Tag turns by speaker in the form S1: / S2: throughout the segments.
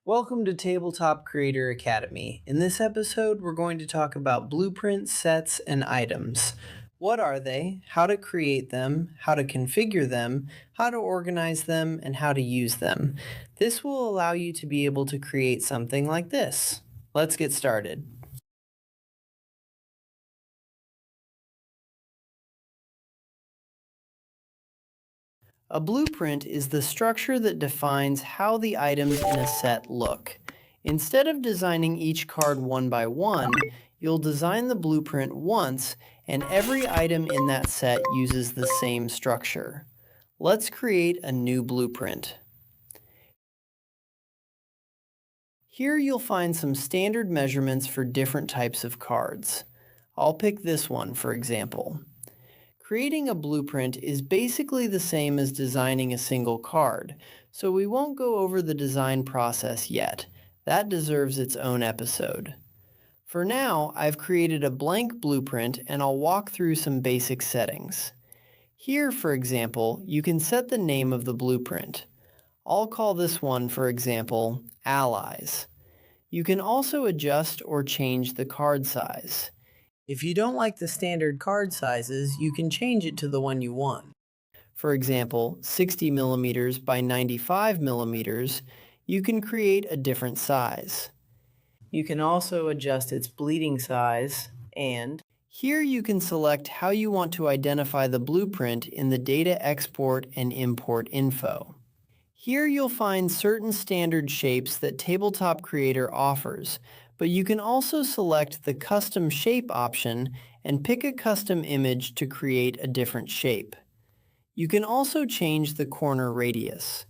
S1: Welcome to Tabletop Creator Academy. In this episode, we're going to talk about blueprints, sets, and items. What are they, how to create them, how to configure them, how to organize them, and how to use them. This will allow you to be able to create something like this. Let's get started. A blueprint is the structure that defines how the items in a set look. Instead of designing each card one by one, you'll design the blueprint once, and every item in that set uses the same structure. Let's create a new blueprint. Here you'll find some standard measurements for different types of cards. I'll pick this one, for example. Creating a blueprint is basically the same as designing a single card, so we won't go over the design process yet. That deserves its own episode. For now, I've created a blank blueprint and I'll walk through some basic settings. Here, for example, you can set the name of the blueprint. I'll call this one, for example, Allies. You can also adjust or change the card size. If you don't like the standard card sizes, you can change it to the one you want. For example, 60 millimeters by 95 millimeters, you can create a different size. You can also adjust its bleeding size, and here you can select how you want to identify the blueprint in the data export and import info. Here you'll find certain standard shapes that Tabletop Creator offers, but you can also select the Custom Shape option and pick a custom image to create a different shape. You can also change the corner radius.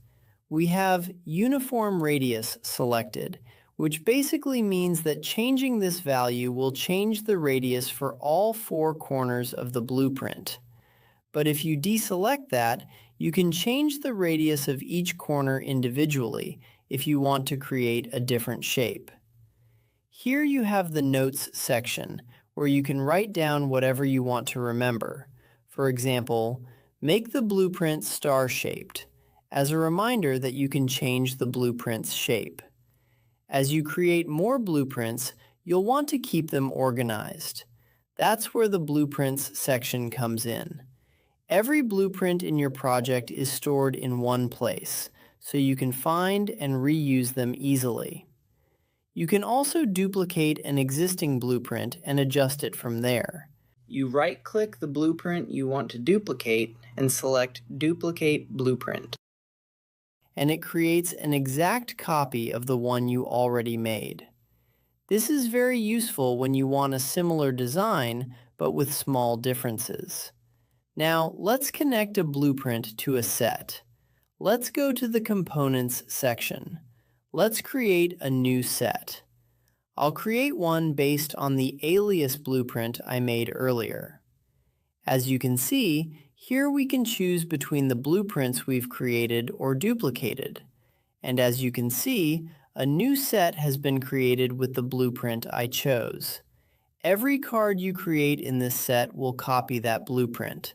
S1: We have Uniform Radius selected, which basically means that changing this value will change the radius for all four corners of the blueprint. But if you deselect that, you can change the radius of each corner individually if you want to create a different shape. Here you have the Notes section, where you can write down whatever you want to remember. For example, make the blueprint star-shaped, as a reminder that you can change the blueprint's shape. As you create more blueprints, you'll want to keep them organized. That's where the Blueprints section comes in. Every blueprint in your project is stored in one place, so you can find and reuse them easily. You can also duplicate an existing blueprint and adjust it from there. You right-click the blueprint you want to duplicate and select Duplicate Blueprint. And it creates an exact copy of the one you already made. This is very useful when you want a similar design, but with small differences. Now, let's connect a blueprint to a set. Let's go to the Components section. Let's create a new set. I'll create one based on the alias blueprint I made earlier. As you can see, here we can choose between the blueprints we've created or duplicated. And as you can see, a new set has been created with the blueprint I chose. Every card you create in this set will copy that blueprint.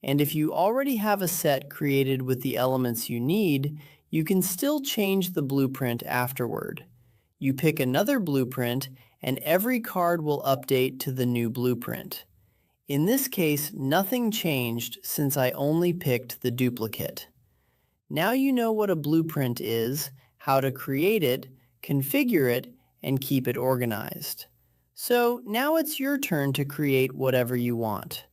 S1: And if you already have a set created with the elements you need, you can still change the blueprint afterward. You pick another blueprint, and every card will update to the new blueprint. In this case, nothing changed since I only picked the duplicate. Now you know what a blueprint is, how to create it, configure it, and keep it organized. So now it's your turn to create whatever you want.